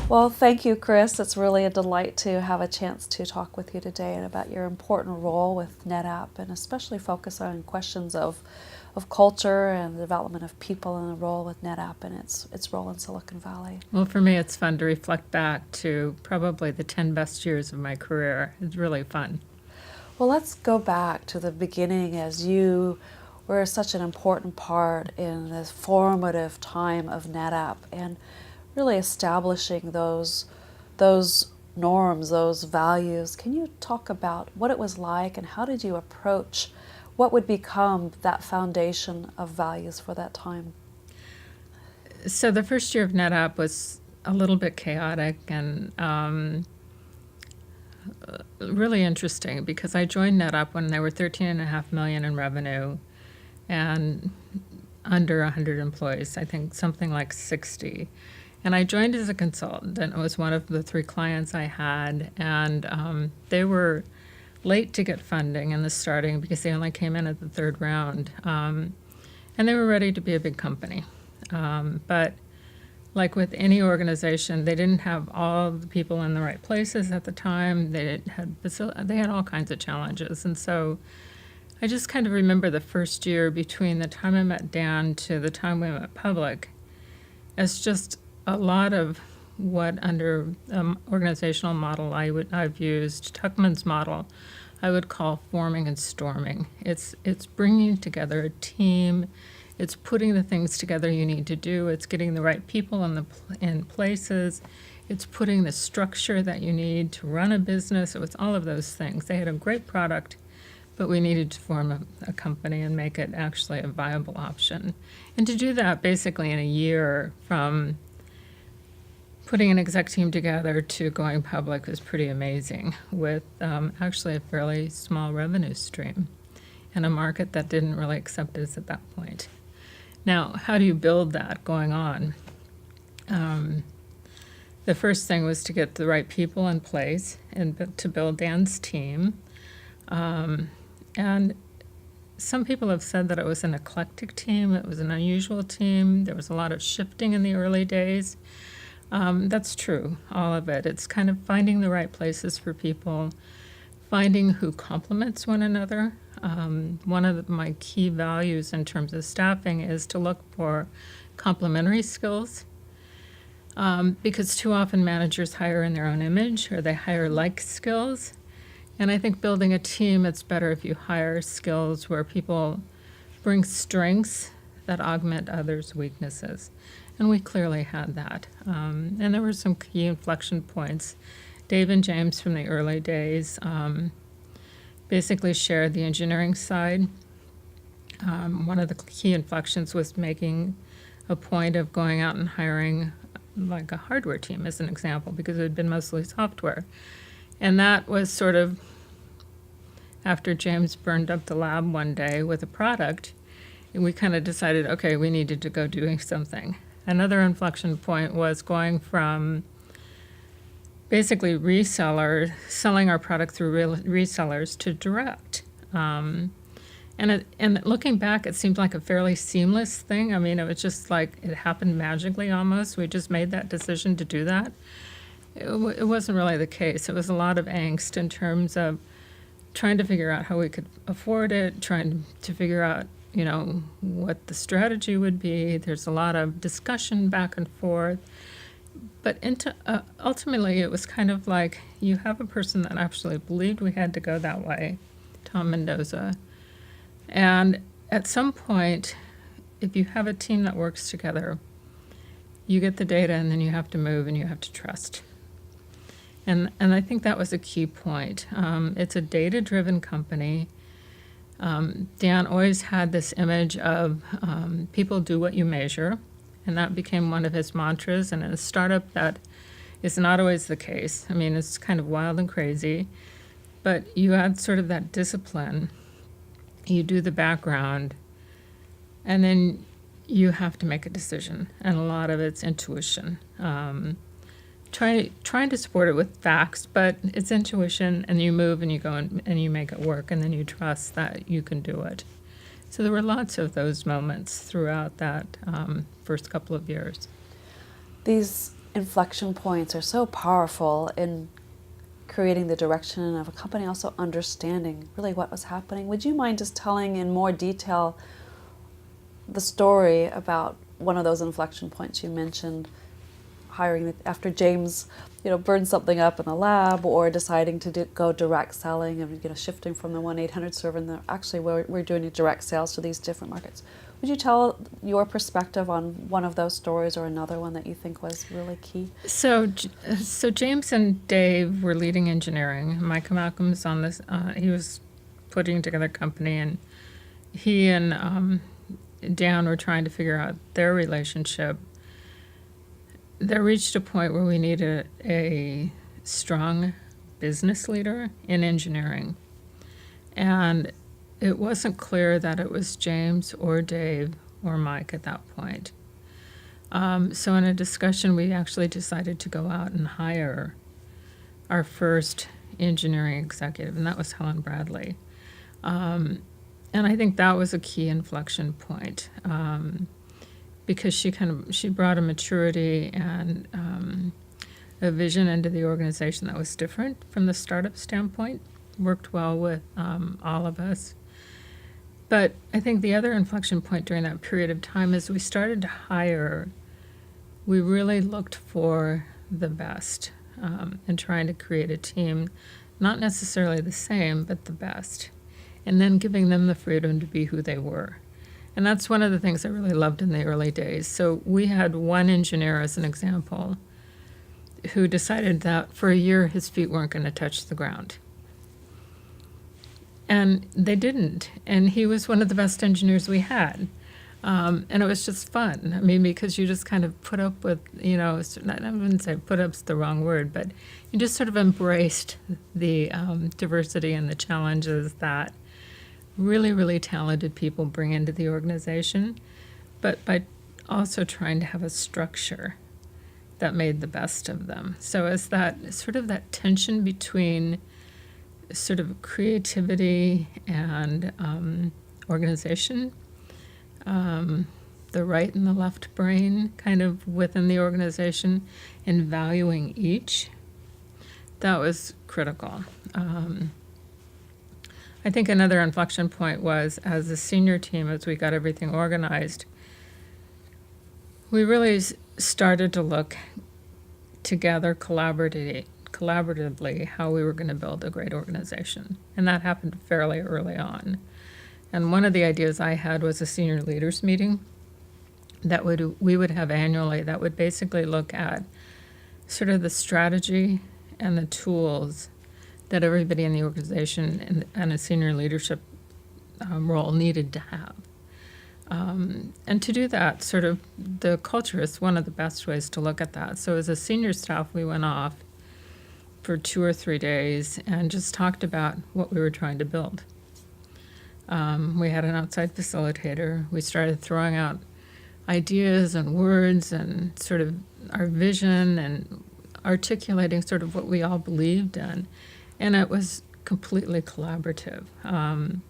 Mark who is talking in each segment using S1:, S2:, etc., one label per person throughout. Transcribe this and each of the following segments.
S1: Well, thank you, Chris. It's really a delight to have a chance to talk with you today and about your important role with NetApp, and especially focus on questions of culture and the development of people and the role with NetApp and its role in Silicon Valley.
S2: Well, for me, it's fun to reflect back to probably the 10 best years of my career. It's really fun.
S1: Well, let's go back to the beginning, as you were such an important part in the formative time of NetApp and really establishing those norms, those values. Can you talk about what it was like and how did you approach what would become that foundation of values for that time?
S2: So the first year of NetApp was a little bit chaotic and really interesting because I joined NetApp when they were $13.5 million in revenue and under 100 employees, I think something like 60. And I joined as a consultant, and it was one of the 3 clients I had, and they were late to get funding in the starting because they only came in at the 3rd round, and they were ready to be a big company. But like with any organization, they didn't have all the people in the right places at the time. They had all kinds of challenges, and so I just kind of remember the first year between the time I met Dan to the time we went public as just a lot of what under organizational model I've used, Tuckman's model, I would call forming and storming. It's bringing together a team. It's putting the things together you need to do. It's getting the right people in places. It's putting the structure that you need to run a business. It was all of those things. They had a great product, but we needed to form a company and make it actually a viable option. And to do that basically in a year from putting an exec team together to going public was pretty amazing with actually a fairly small revenue stream and a market that didn't really accept us at that point. Now, how do you build that going on? The first thing was to get the right people in place and to build Dan's team. And some people have said that it was an eclectic team. It was an unusual team. There was a lot of shifting in the early days. That's true, all of it. It's kind of finding the right places for people, finding who complements one another. One of my key values in terms of staffing is to look for complementary skills, because too often managers hire in their own image or they hire like skills. And I think building a team, it's better if you hire skills where people bring strengths that augment others' weaknesses. And we clearly had that. And there were some key inflection points. Dave and James from the early days basically shared the engineering side. One of the key inflections was making a point of going out and hiring like a hardware team as an example, because it had been mostly software. And that was sort of after James burned up the lab one day with a product, and we kind of decided, okay, we needed to go doing something. Another inflection point was going from basically resellers, selling our product through resellers, to direct. And looking back, it seemed like a fairly seamless thing. I mean, it was just like it happened magically almost. We just made that decision to do that. It wasn't really the case. It was a lot of angst in terms of trying to figure out how we could afford it, trying to figure out, what the strategy would be. There's a lot of discussion back and forth. But ultimately, it was kind of like you have a person that actually believed we had to go that way, Tom Mendoza. And at some point, if you have a team that works together, you get the data and then you have to move and you have to trust. And I think that was a key point. It's a data-driven company. Dan always had this image of people do what you measure, and that became one of his mantras. And in a startup, that is not always the case. I mean, it's kind of wild and crazy, but you add sort of that discipline. You do the background, and then you have to make a decision, and a lot of it's intuition. Trying to support it with facts, but it's intuition, and you move and you go and you make it work, and then you trust that you can do it. So there were lots of those moments throughout that first couple of years.
S1: These inflection points are so powerful in creating the direction of a company, also understanding really what was happening. Would you mind just telling in more detail the story about one of those inflection points you mentioned, hiring after James, burned something up in the lab, or deciding to go direct selling and shifting from the 1-800 server, and actually we're doing direct sales to these different markets. Would you tell your perspective on one of those stories or another one that you think was really key?
S2: So James and Dave were leading engineering. Mike Malcolm's on this. He was putting together a company, and he and Dan were trying to figure out their relationship. They reached a point where we needed a strong business leader in engineering, and it wasn't clear that it was James or Dave or Mike at that point. So in a discussion, we actually decided to go out and hire our first engineering executive, and that was Helen Bradley. And I think that was a key inflection point, because she brought a maturity and a vision into the organization that was different from the startup standpoint, worked well with all of us. But I think the other inflection point during that period of time is we started to hire. We really looked for the best and trying to create a team, not necessarily the same, but the best, and then giving them the freedom to be who they were. And that's one of the things I really loved in the early days. So we had one engineer, as an example, who decided that for a year his feet weren't going to touch the ground. And they didn't. And he was one of the best engineers we had. And it was just fun. I mean, because you just kind of put up with, I wouldn't say put up's the wrong word, but you just sort of embraced the diversity and the challenges that really, really talented people bring into the organization, but by also trying to have a structure that made the best of them. So it's that sort of that tension between sort of creativity and organization, the right and the left brain kind of within the organization, and valuing each. That was critical. I think another inflection point was, as a senior team, as we got everything organized, we really started to look together collaboratively how we were going to build a great organization. And that happened fairly early on. And one of the ideas I had was a senior leaders meeting that we would have annually that would basically look at sort of the strategy and the tools that everybody in the organization and a senior leadership role needed to have. And to do that, sort of the culture is one of the best ways to look at that. So as a senior staff, we went off for 2 or 3 days and just talked about what we were trying to build. We had an outside facilitator. We started throwing out ideas and words and sort of our vision and articulating sort of what we all believed in. And it was completely collaborative. And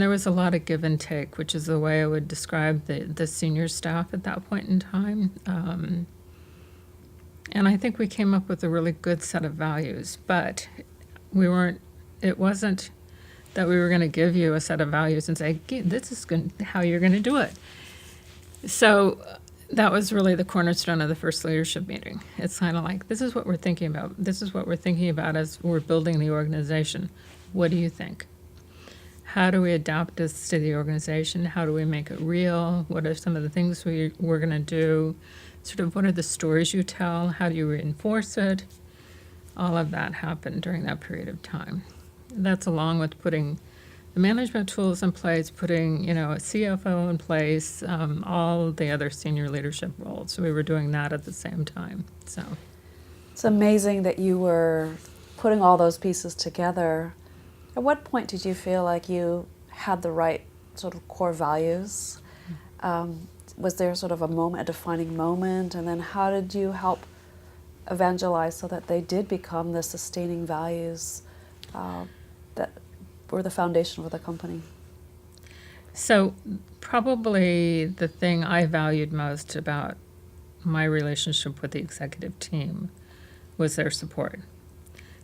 S2: there was a lot of give and take, which is the way I would describe the senior staff at that point in time. And I think we came up with a really good set of values, but it wasn't that we were going to give you a set of values and say, this is how you're going to do it. So that was really the cornerstone of the first leadership meeting. It's kind of like, this is what we're thinking about. This is what we're thinking about as we're building the organization. What do you think? How do we adapt this to the organization? How do we make it real? What are some of the things we're going to do? Sort of what are the stories you tell? How do you reinforce it? All of that happened during that period of time. That's along with putting the management tools in place, putting, a CFO in place, all the other senior leadership roles. So we were doing that at the same time. So
S1: it's amazing that you were putting all those pieces together. At what point did you feel like you had the right sort of core values? Was there sort of a defining moment? And then how did you help evangelize so that they did become the sustaining values that were the foundation for the company?
S2: So probably the thing I valued most about my relationship with the executive team was their support.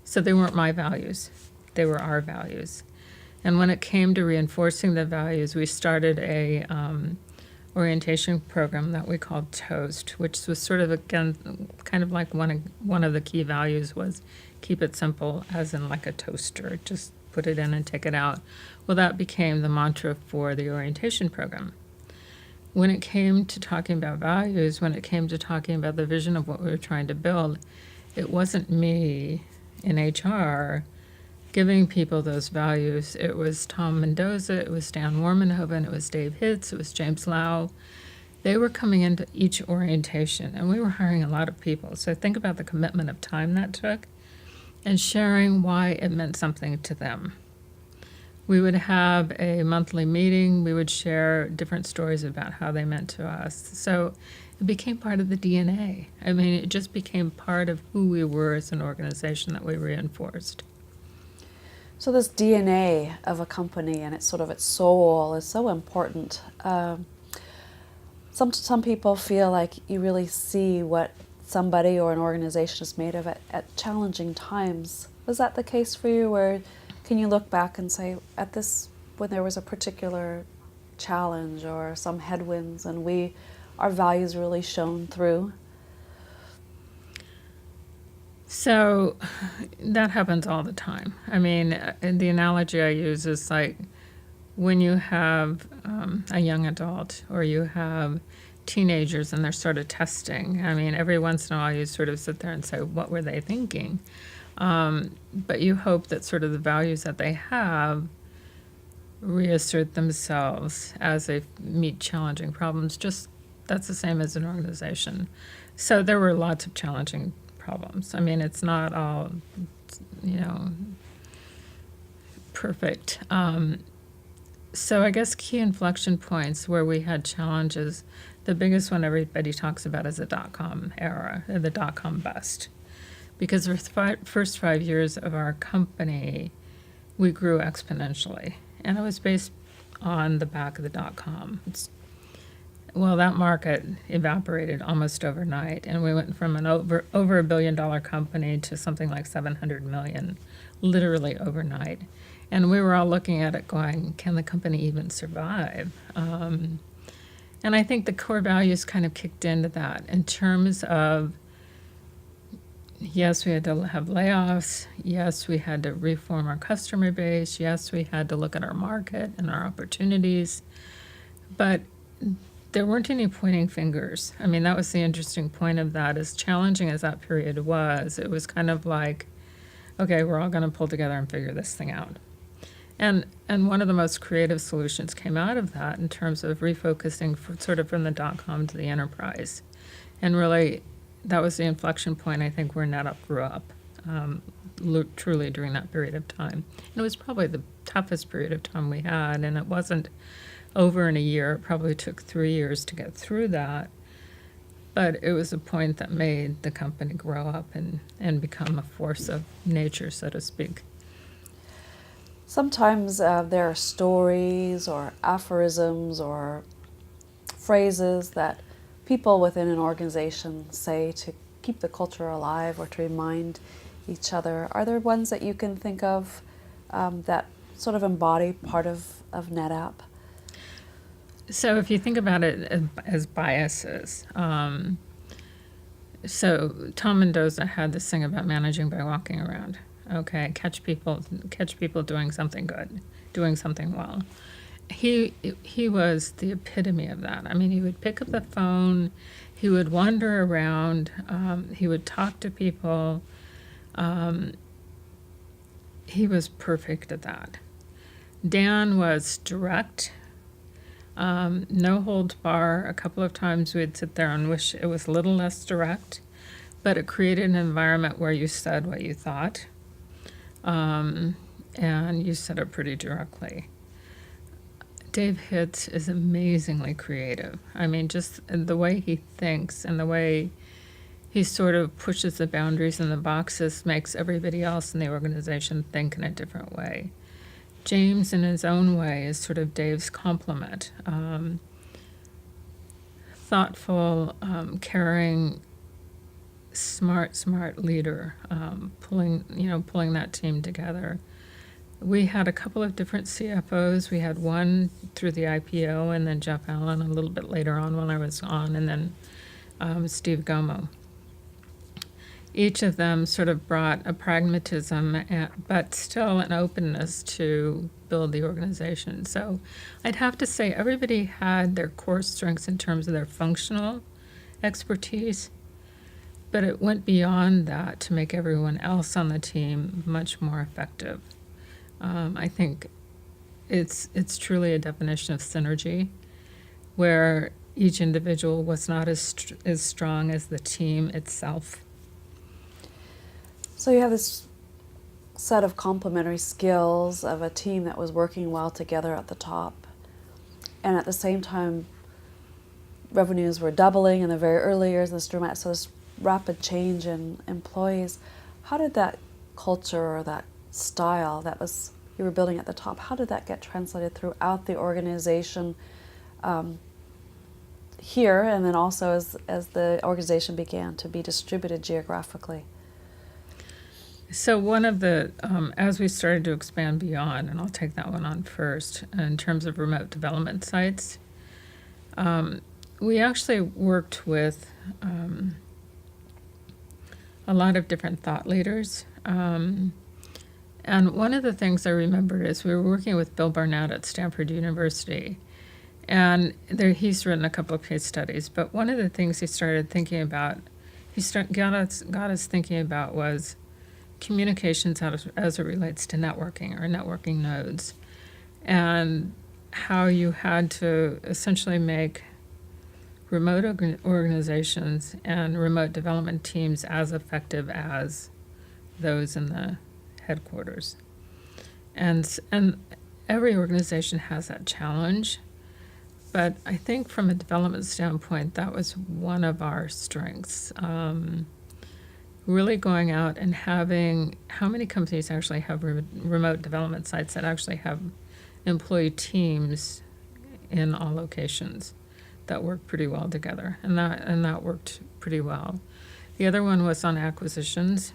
S2: So they weren't my values, they were our values. And when it came to reinforcing the values, we started a orientation program that we called Toast, which was sort of, again, kind of like one of the key values was keep it simple, as in like a toaster, just put it in and take it out. Well, that became the mantra for the orientation program. When it came to talking about values, when it came to talking about the vision of what we were trying to build, it wasn't me in HR giving people those values. It was Tom Mendoza, it was Dan Warmanhoven, it was Dave Hitz, it was James Lau. They were coming into each orientation, and we were hiring a lot of people. So think about the commitment of time that took and sharing why it meant something to them. We would have a monthly meeting. We would share different stories about how they meant to us. So it became part of the DNA. I mean, it just became part of who we were as an organization that we reinforced.
S1: So this DNA of a company and its soul is so important. Some people feel like you really see what somebody or an organization is made of at challenging times. Was that the case for you, where can you look back and say, when there was a particular challenge or some headwinds and our values really shone through?
S2: So that happens all the time. I mean, the analogy I use is like when you have a young adult or you have teenagers and they're sort of testing. I mean, every once in a while you sort of sit there and say, what were they thinking? But you hope that sort of the values that they have reassert themselves as they meet challenging problems. Just that's the same as an organization. So there were lots of challenging problems. I mean, it's not all, perfect. So I guess key inflection points where we had challenges, the biggest one everybody talks about is the dot-com era, the dot-com bust. Because for the first 5 years of our company, we grew exponentially. And it was based on the back of the dot-com. Well, that market evaporated almost overnight, and we went from an over $1 billion company to something like 700 million, literally overnight. And we were all looking at it going, can the company even survive? And I think the core values kind of kicked into that in terms of, yes, we had to have layoffs. Yes, we had to reform our customer base. Yes, we had to look at our market and our opportunities. But there weren't any pointing fingers. I mean, that was the interesting point of that. As challenging as that period was, it was kind of like, okay, we're all going to pull together and figure this thing out. And one of the most creative solutions came out of that in terms of refocusing sort of from the dot-com to the enterprise. And really, that was the inflection point, I think, where NetApp grew up, truly during that period of time. And it was probably the toughest period of time we had, and it wasn't over in a year. It probably took 3 years to get through that. But it was a point that made the company grow up and become a force of nature, so to speak.
S1: Sometimes there are stories or aphorisms or phrases that people within an organization say to keep the culture alive or to remind each other. Are there ones that you can think of that sort of embody part of NetApp?
S2: So if you think about it as biases, so Tom Mendoza had this thing about managing by walking around. Okay, catch people doing something good, doing something well. He was the epitome of that. I mean, he would pick up the phone, he would wander around, he would talk to people. He was perfect at that. Dan was direct. No holds bar. A couple of times we'd sit there and wish it was a little less direct, but it created an environment where you said what you thought, and you said it pretty directly. Dave Hitz is amazingly creative. I mean, just the way he thinks and the way he sort of pushes the boundaries and the boxes makes everybody else in the organization think in a different way. James, in his own way, is sort of Dave's complement. thoughtful, caring, smart leader, pulling that team together. We had a couple of different CFOs. We had one through the IPO, and then Jeff Allen a little bit later on when I was on, and then Steve Gomo. Each of them sort of brought a pragmatism, but still an openness to build the organization. So I'd have to say everybody had their core strengths in terms of their functional expertise, but it went beyond that to make everyone else on the team much more effective. I think it's truly a definition of synergy, where each individual was not as strong as the team itself.
S1: So you have this set of complementary skills of a team that was working well together at the top. And at the same time, revenues were doubling in the very early years of this dramatic, so this rapid change in employees. How did that culture or that style that was you were building at the top, how did that get translated throughout the organization here, and then also as the organization began to be distributed geographically?
S2: So one of the, as we started to expand beyond, and I'll take that one on first, in terms of remote development sites, we actually worked with a lot of different thought leaders. And one of the things I remembered is we were working with Bill Barnett at Stanford University. And he's written a couple of case studies, but one of the things he started thinking about, got us thinking about was communications as it relates to networking or networking nodes, and how you had to essentially make remote organizations and remote development teams as effective as those in the headquarters. And every organization has that challenge. But I think from a development standpoint, that was one of our strengths. Really going out and having, how many companies actually have remote development sites that actually have employee teams in all locations that work pretty well together? And that worked pretty well. The other one was on acquisitions.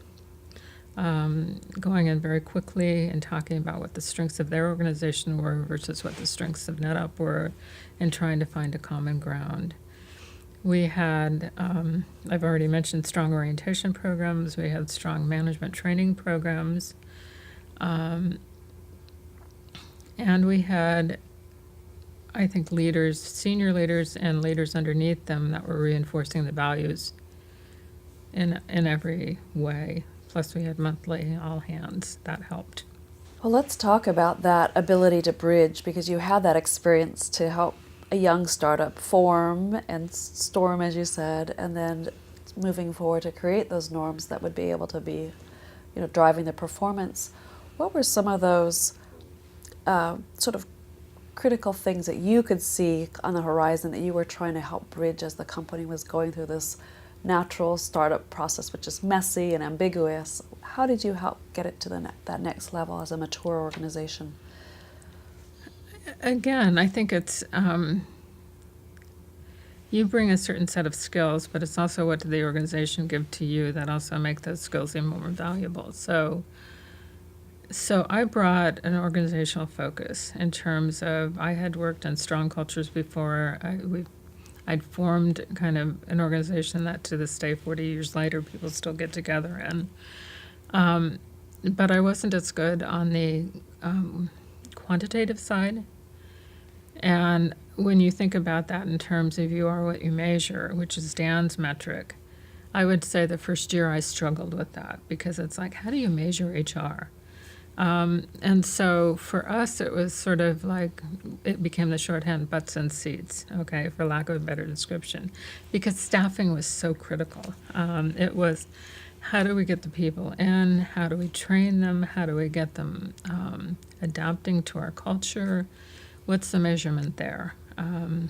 S2: Going in very quickly and talking about what the strengths of their organization were versus what the strengths of NetApp were, and trying to find a common ground. We had, I've already mentioned strong orientation programs. We had strong management training programs. And we had, I think, leaders, senior leaders and leaders underneath them that were reinforcing the values in every way. Plus we had monthly all hands. That helped.
S1: Well, let's talk about that ability to bridge, because you had that experience to help a young startup form and storm, as you said, and then moving forward to create those norms that would be able to be, driving the performance. What were some of those sort of critical things that you could see on the horizon that you were trying to help bridge as the company was going through this natural startup process, which is messy and ambiguous? How did you help get it to that next level as a mature organization?
S2: Again, I think it's, you bring a certain set of skills, but it's also what did the organization give to you that also make those skills even more valuable. So I brought an organizational focus in terms of, I had worked on strong cultures before. I'd formed kind of an organization that to this day, 40 years later, people still get together in. But I wasn't as good on the quantitative side. And when you think about that in terms of you are what you measure, which is Dan's metric, I would say the first year I struggled with that, because it's like, how do you measure HR? And so for us, it was sort of like, it became the shorthand butts and seats, okay, for lack of a better description, because staffing was so critical. It was, how do we get the people in? How do we train them? How do we get them adapting to our culture? What's the measurement there? And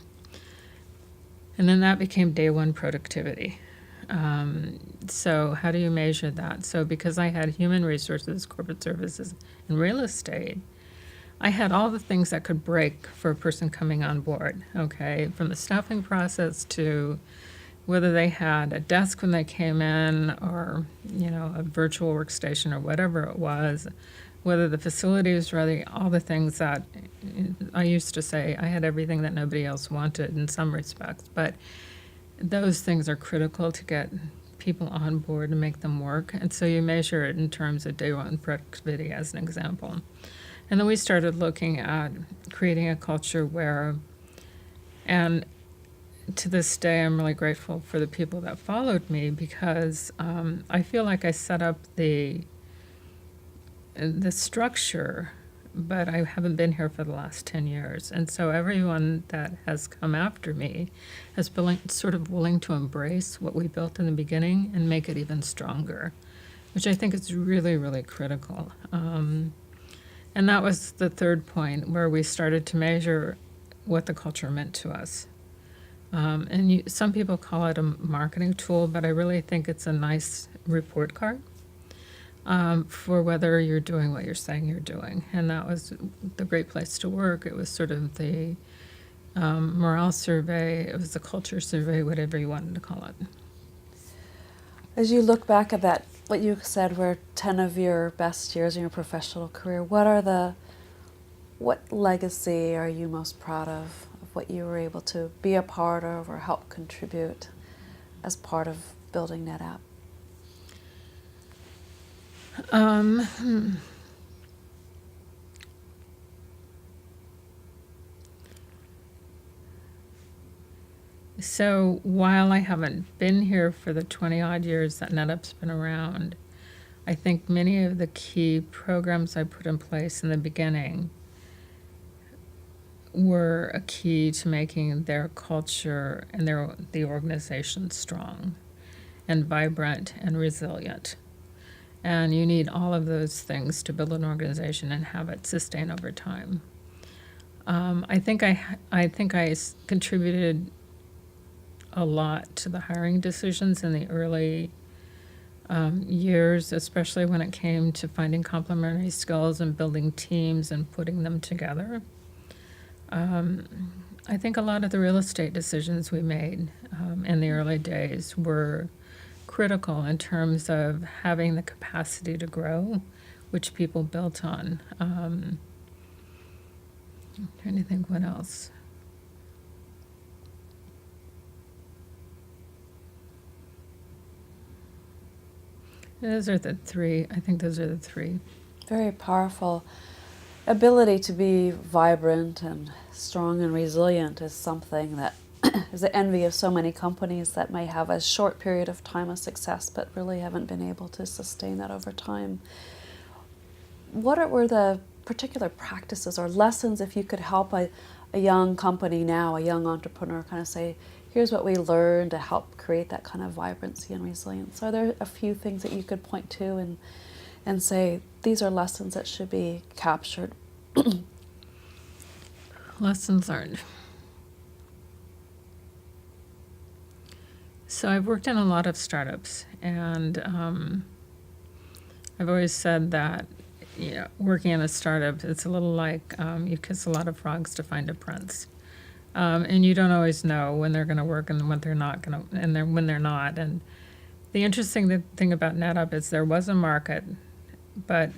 S2: then that became day one productivity. So how do you measure that? So because I had human resources, corporate services, and real estate, I had all the things that could break for a person coming on board, okay, from the staffing process to whether they had a desk when they came in or, a virtual workstation or whatever it was, whether the facility was ready, all the things that I used to say I had everything that nobody else wanted in some respects, but those things are critical to get people on board and make them work. And so you measure it in terms of day one productivity as an example. And then we started looking at creating a culture where, and to this day, I'm really grateful for the people that followed me because I feel like I set up the structure, but I haven't been here for the last 10 years. And so everyone that has come after me has been sort of willing to embrace what we built in the beginning and make it even stronger, which I think is really, really critical. And that was the third point where we started to measure what the culture meant to us. And some people call it a marketing tool, but I really think it's a nice report card for whether you're doing what you're saying you're doing. And that was the Great Place to Work. It was sort of the morale survey. It was the culture survey, whatever you wanted to call it.
S1: As you look back at that, what you said were 10 of your best years in your professional career, what legacy are you most proud of what you were able to be a part of or help contribute as part of building NetApp?
S2: So while I haven't been here for the 20 odd years that NetApp's been around, I think many of the key programs I put in place in the beginning were a key to making their culture and the organization strong and vibrant and resilient. And you need all of those things to build an organization and have it sustain over time. I think I contributed a lot to the hiring decisions in the early years, especially when it came to finding complementary skills and building teams and putting them together. I think a lot of the real estate decisions we made in the early days were critical in terms of having the capacity to grow, which people built on. I'm trying to think what else. Those are the three. I think those are the three.
S1: Very powerful. Ability to be vibrant and strong and resilient is something that is the envy of so many companies that may have a short period of time of success but really haven't been able to sustain that over time. What were the particular practices or lessons, if you could help a young company now, a young entrepreneur kind of say, here's what we learned to help create that kind of vibrancy and resilience? Are there a few things that you could point to and say, these are lessons that should be captured?
S2: Lessons learned. So I've worked in a lot of startups, and I've always said that working in a startup, it's a little like you kiss a lot of frogs to find a prince. And you don't always know when they're going to work and when they're not going to, and when they're not. And the interesting thing about NetApp is there was a market, but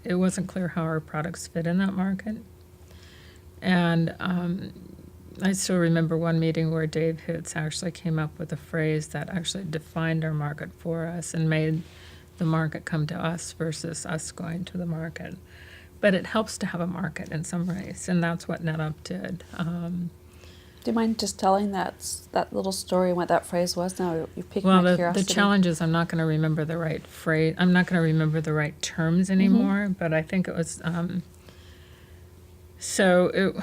S2: it wasn't clear how our products fit in that market. And I still remember one meeting where Dave Hitz actually came up with a phrase that actually defined our market for us and made the market come to us versus us going to the market. But it helps to have a market in some ways, and that's what NetApp did.
S1: Do you mind just telling that little story and what that phrase was? Now you piqued
S2: Well,
S1: my
S2: the
S1: curiosity.
S2: challenge is I'm not going to remember the right phrase. I'm not going to remember the right terms anymore. But I think it was. So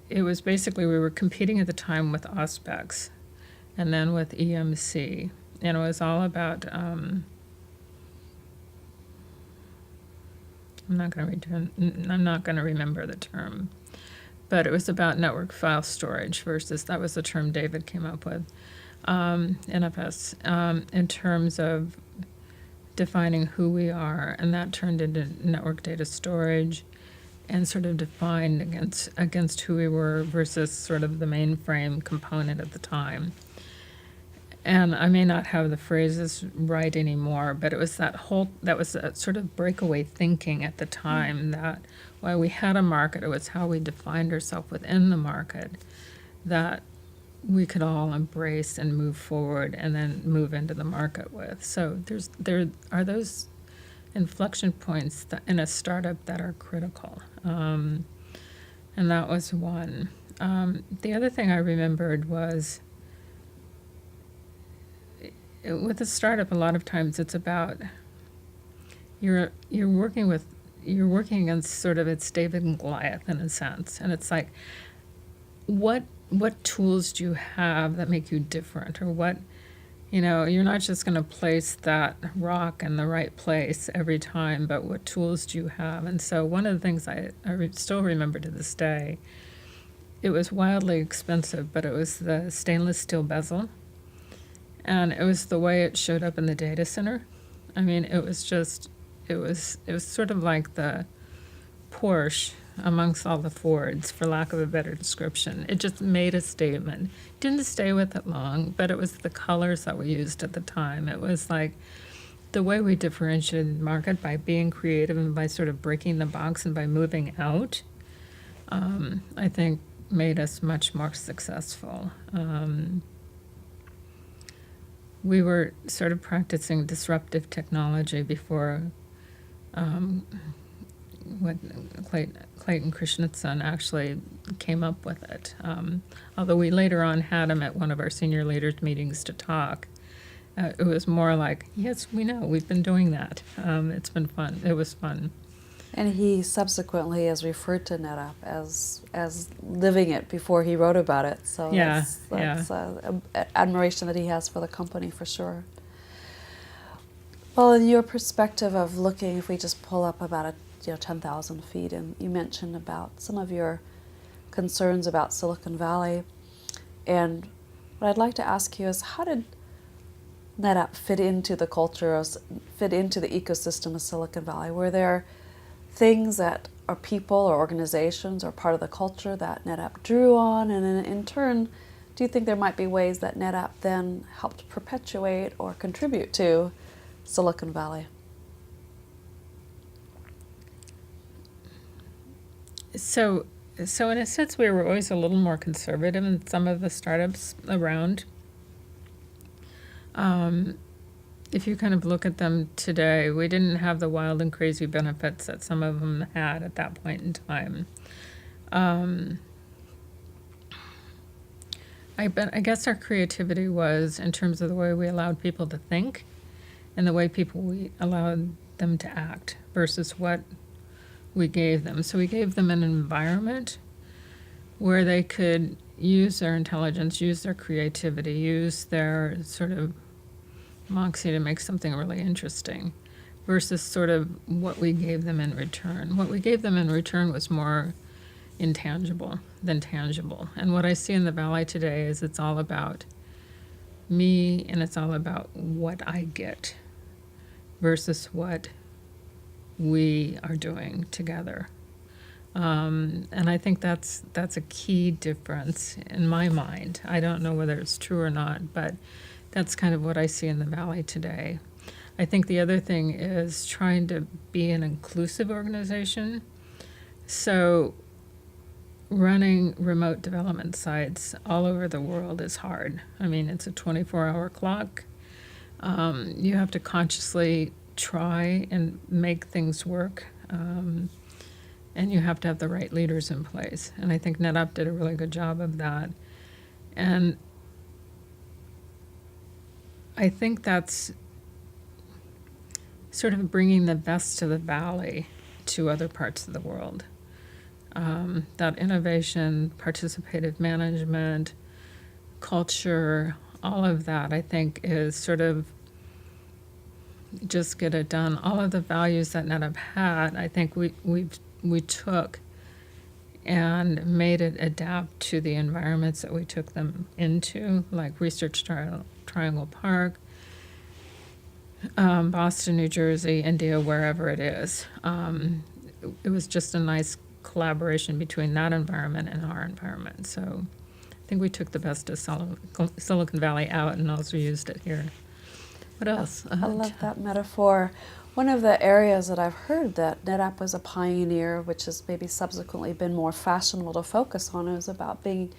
S2: it was basically we were competing at the time with Auspex, and then with EMC, and it was all about. I'm not going to remember the term. But it was about network file storage versus, that was the term David came up with, NFS, in terms of defining who we are, and that turned into network data storage, and sort of defined against who we were versus sort of the mainframe component at the time. And I may not have the phrases right anymore, but it was that was a sort of breakaway thinking at the time that while we had a market, it was how we defined ourselves within the market that we could all embrace and move forward and then move into the market with. So there are those inflection points that in a startup that are critical. And that was one. The other thing I remembered was with a startup, a lot of times it's about you're working against sort of it's David and Goliath in a sense, and it's like what tools do you have that make you different, or what you're not just going to place that rock in the right place every time, but what tools do you have? And so one of the things I still remember to this day, it was wildly expensive, but it was the stainless steel bezel. And it was the way it showed up in the data center. I mean, it was sort of like the Porsche amongst all the Fords, for lack of a better description. It just made a statement. Didn't stay with it long, but it was the colors that we used at the time. It was like the way we differentiated the market by being creative and by sort of breaking the box and by moving out, I think made us much more successful. We were sort of practicing disruptive technology before what Clayton Christensen actually came up with it. Although we later on had him at one of our senior leaders meetings to talk, it was more like, yes, we know, we've been doing that. It's been fun. It was fun.
S1: And he subsequently has referred to NetApp as living it before he wrote about it. So that's admiration that he has for the company for sure. Well, in your perspective of looking, if we just pull up about 10,000 feet, and you mentioned about some of your concerns about Silicon Valley, and what I'd like to ask you is, how did NetApp fit into the culture, fit into the ecosystem of Silicon Valley? Were there things that are people or organizations or part of the culture that NetApp drew on, and in turn, do you think there might be ways that NetApp then helped perpetuate or contribute to Silicon Valley?
S2: So in a sense, we were always a little more conservative in some of the startups around. If you kind of look at them today, we didn't have the wild and crazy benefits that some of them had at that point in time. I guess our creativity was in terms of the way we allowed people to think and the way we allowed them to act versus what we gave them. So we gave them an environment where they could use their intelligence, use their creativity, use their sort of moxie to make something really interesting versus sort of what we gave them in return. What we gave them in return was more intangible than tangible. And what I see in the Valley today is it's all about me and it's all about what I get versus what we are doing together. And I think that's a key difference in my mind. I don't know whether it's true or not, but that's kind of what I see in the Valley today. I think the other thing is trying to be an inclusive organization. So running remote development sites all over the world is hard. I mean, it's a 24-hour clock. You have to consciously try and make things work. And you have to have the right leaders in place. And I think NetApp did a really good job of that. And I think that's sort of bringing the best of the Valley to other parts of the world. That innovation, participative management, culture, all of that, I think, is sort of just get it done. All of the values that NetApp had, I think we took and made it adapt to the environments that we took them into, like Research Triangle Park, Boston, New Jersey, India, wherever it is. It was just a nice collaboration between that environment and our environment. So I think we took the best of Silicon Valley out and also used it here. What else?
S1: I love that metaphor. One of the areas that I've heard that NetApp was a pioneer, which has maybe subsequently been more fashionable to focus on, is about being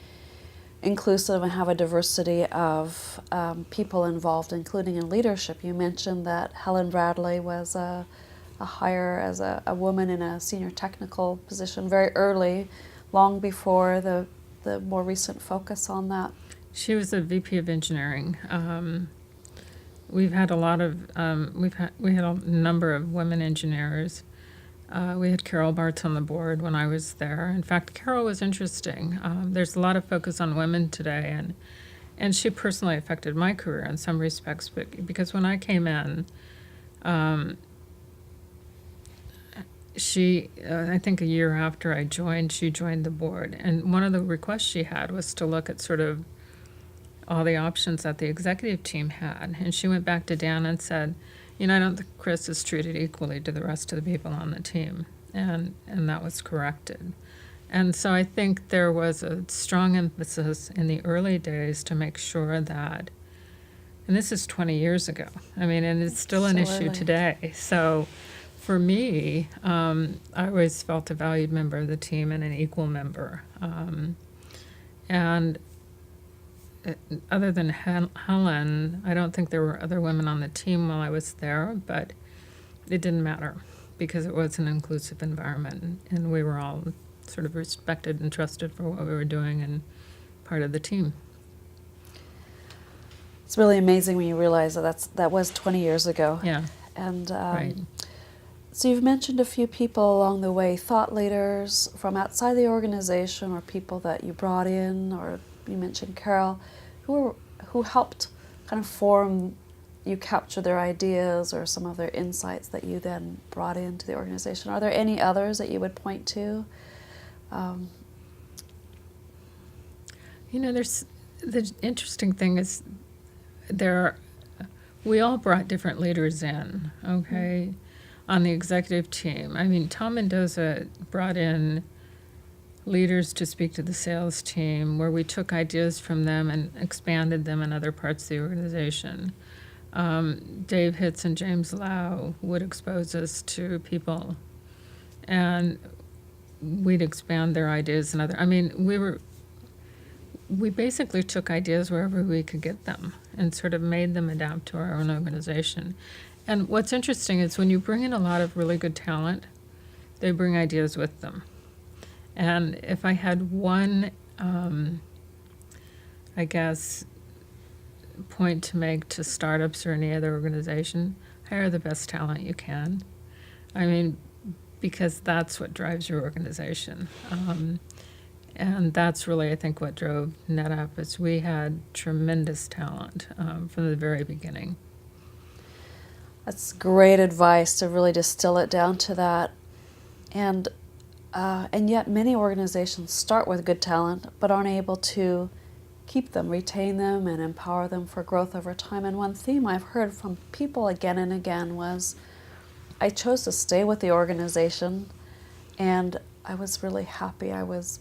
S1: inclusive and have a diversity of people involved, including in leadership. You mentioned that Helen Bradley was a hire as a woman in a senior technical position very early, long before the more recent focus on that.
S2: She was a VP of engineering. We've had a lot of we had a number of women engineers. We had Carol Bartz on the board when I was there. In fact, Carol was interesting. There's a lot of focus on women today, and she personally affected my career in some respects. But because when I came in, she I think a year after I joined, she joined the board, and one of the requests she had was to look at sort of all the options that the executive team had. And she went back to Dan and said, I don't think Chris is treated equally to the rest of the people on the team. And that was corrected. And so I think there was a strong emphasis in the early days to make sure that, and this is 20 years ago, and it's still an issue today. So for me, I always felt a valued member of the team and an equal member. And other than Helen, I don't think there were other women on the team while I was there, but it didn't matter because it was an inclusive environment, and we were all sort of respected and trusted for what we were doing and part of the team.
S1: It's really amazing when you realize that was 20 years ago.
S2: Yeah.
S1: And
S2: right.
S1: So you've mentioned a few people along the way, thought leaders from outside the organization or people that you brought in, or you mentioned Carol, who helped kind of form, you capture their ideas or some of their insights that you then brought into the organization. Are there any others that you would point to?
S2: There's the interesting thing is we all brought different leaders in, okay, on the executive team. Tom Mendoza brought in leaders to speak to the sales team, where we took ideas from them and expanded them in other parts of the organization. Dave Hitz and James Lau would expose us to people, and we'd expand their ideas and we basically took ideas wherever we could get them and sort of made them adapt to our own organization. And what's interesting is when you bring in a lot of really good talent, they bring ideas with them. And if I had one, point to make to startups or any other organization, hire the best talent you can. Because that's what drives your organization. And that's really, I think, what drove NetApp, is we had tremendous talent from the very beginning.
S1: That's great advice to really distill it down to that. And yet many organizations start with good talent but aren't able to keep them, retain them, and empower them for growth over time. And one theme I've heard from people again and again was, I chose to stay with the organization and I was really happy. I was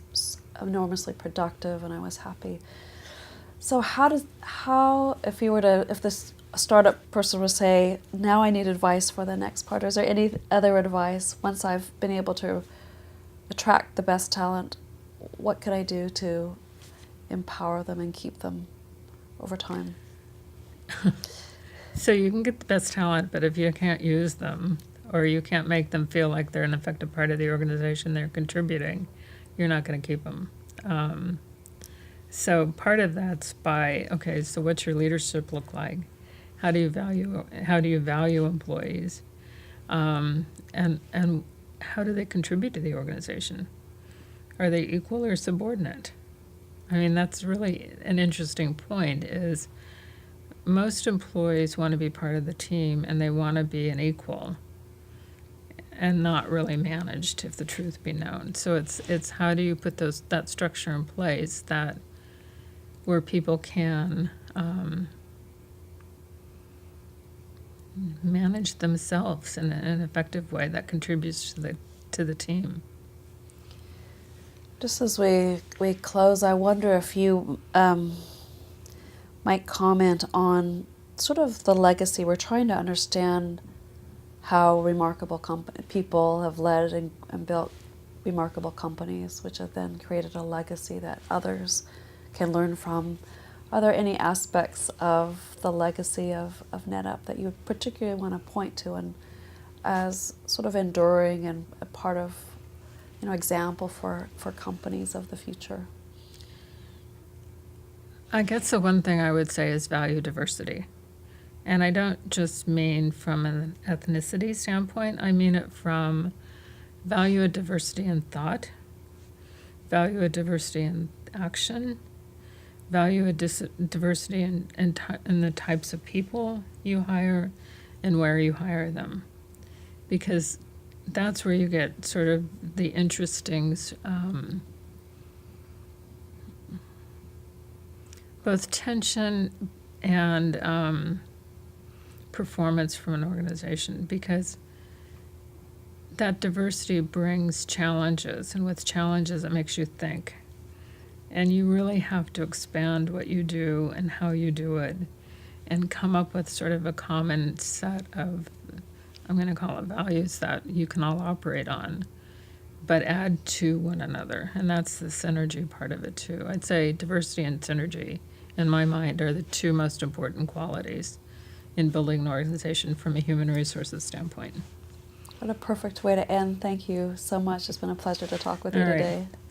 S1: enormously productive and I was happy. So if this startup person would say, now I need advice for the next part, is there any other advice once I've been able to attract the best talent? What could I do to empower them and keep them over time?
S2: So you can get the best talent, but if you can't use them, or you can't make them feel like they're an effective part of the organization, they're contributing, you're not going to keep them. So part of that's so what's your leadership look like? How do you value employees? And how do they contribute to the organization? Are they equal or subordinate? That's really an interesting point, is most employees want to be part of the team and they want to be an equal and not really managed, if the truth be known. So it's how do you put that structure in place where people can manage themselves in an effective way that contributes to the team.
S1: Just as we close, I wonder if you might comment on sort of the legacy. We're trying to understand how remarkable people have led and built remarkable companies, which have then created a legacy that others can learn from. Are there any aspects of the legacy of NetApp that you particularly want to point to and as sort of enduring and a part of, example for companies of the future?
S2: I guess the one thing I would say is value diversity. And I don't just mean from an ethnicity standpoint, I mean it from value of diversity in thought, value of diversity in action, value of diversity in the types of people you hire and where you hire them. Because that's where you get sort of the interesting both tension and performance from an organization, because that diversity brings challenges, and with challenges it makes you think. And you really have to expand what you do and how you do it and come up with sort of a common set of, I'm going to call it values that you can all operate on, but add to one another. And that's the synergy part of it too. I'd say diversity and synergy, in my mind, are the two most important qualities in building an organization from a human resources standpoint.
S1: What a perfect way to end. Thank you so much. It's been a pleasure to talk with you
S2: All right.
S1: today.